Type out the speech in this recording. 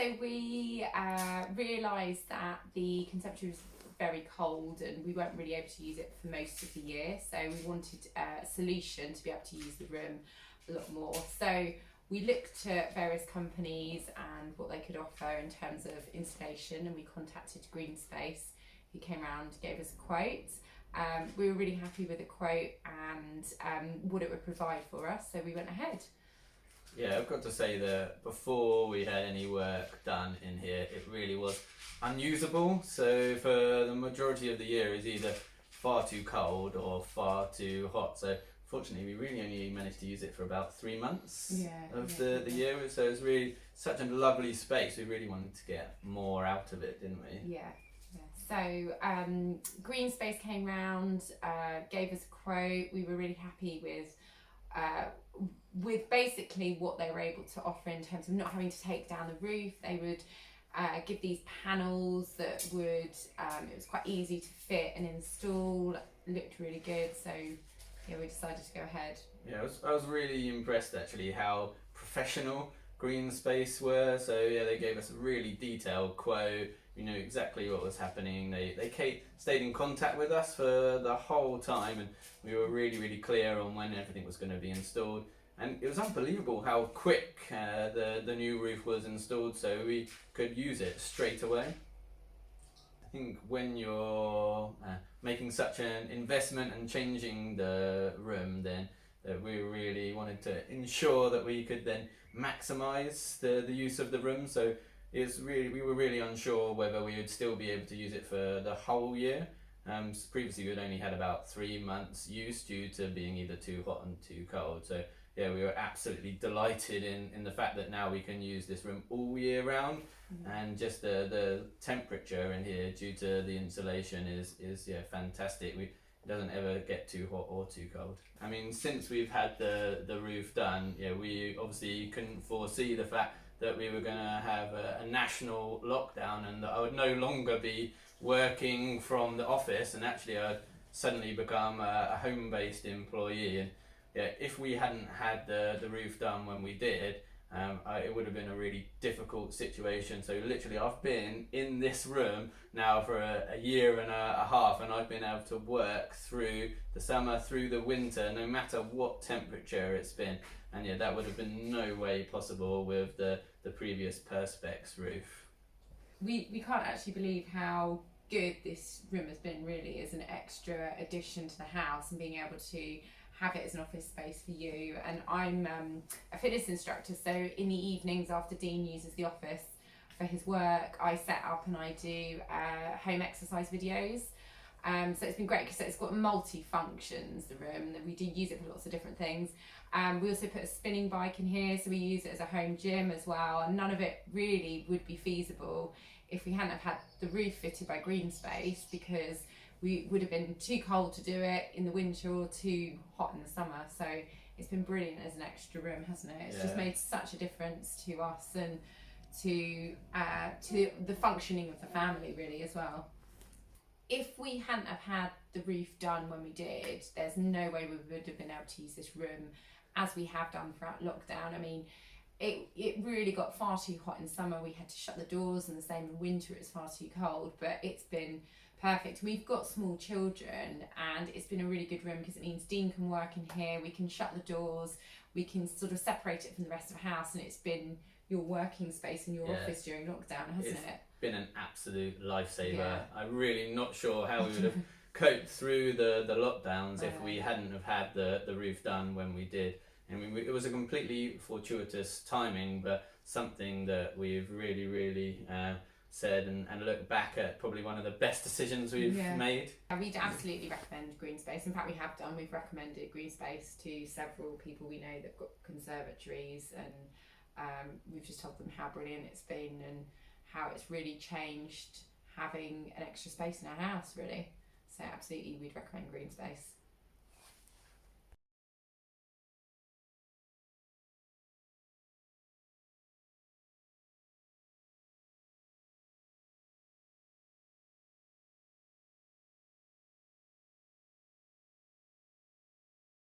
So we realised that the conservatory was very cold and we weren't really able to use it for most of the year, so we wanted a solution to be able to use the room a lot more. So we looked at various companies and what they could offer in terms of installation, and we contacted Green Space, who came around, gave us a quote. We were really happy with the quote and what it would provide for us, so we went ahead. Yeah, I've got to say that before we had any work done in here, it really was unusable. So for the majority of the year, it's either far too cold or far too hot. So fortunately, we really only managed to use it for about 3 months of the year. So it was really such a lovely space. We really wanted to get more out of it, didn't we? Yeah. So Green Space came round, gave us a quote. We were really happy with basically what they were able to offer in terms of not having to take down the roof. They would give these panels that would, it was quite easy to fit and install, looked really good, so yeah, we decided to go ahead. Yeah, I was really impressed actually how professional Green Space were. So yeah, they gave us a really detailed quote. We knew exactly what was happening. They stayed in contact with us for the whole time, and we were really clear on when everything was going to be installed. And it was unbelievable how quick the new roof was installed, so we could use it straight away. I think when you're making such an investment and changing the room, then we really wanted to ensure that we could then maximise the use of the room. So we were really unsure whether we would still be able to use it for the whole year. Previously we'd only had about 3 months use due to being either too hot and too cold. So yeah, we were absolutely delighted in the fact that now we can use this room all year round. And just the temperature in here due to the insulation is fantastic. It doesn't ever get too hot or too cold. I mean, since we've had the roof done, we obviously couldn't foresee the fact that we were going to have a national lockdown and that I would no longer be working from the office, and actually I'd suddenly become a home-based employee. And if we hadn't had the roof done when we did, it would have been a really difficult situation. So literally I've been in this room now for a year and a half, and I've been able to work through the summer, through the winter, no matter what temperature it's been. And yeah, that would have been no way possible with the previous Perspex roof. We can't actually believe how good this room has been, really, as an extra addition to the house, and being able to have it as an office space for you. And I'm a fitness instructor, so in the evenings after Dean uses the office for his work, I set up and I do home exercise videos. So it's been great because it's got multi-functions, the room, and we do use it for lots of different things. We also put a spinning bike in here, so we use it as a home gym as well, and none of it really would be feasible if we hadn't have had the roof fitted by Green Space, because we would have been too cold to do it in the winter or too hot in the summer. So it's been brilliant as an extra room, hasn't it? It's just made such a difference to us and to the functioning of the family, really, as well. If we hadn't have had the roof done when we did, there's no way we would have been able to use this room as we have done throughout lockdown. I mean, it really got far too hot in summer. We had to shut the doors, and the same in winter, it's far too cold, but it's been perfect. We've got small children, and it's been a really good room because it means Dean can work in here, we can shut the doors, we can sort of separate it from the rest of the house, and it's been your working space in your office during lockdown, hasn't it? Been an absolute lifesaver. I'm really not sure how we would have coped through the lockdowns if we hadn't have had the roof done when we did. I mean, it was a completely fortuitous timing, but something that we've really said and look back at, probably one of the best decisions we've made. We'd absolutely recommend Green Space. In fact, we have done. We've recommended Green Space to several people we know that've got conservatories, and we've just told them how brilliant it's been and how it's really changed having an extra space in our house, really. So absolutely, we'd recommend Green Space.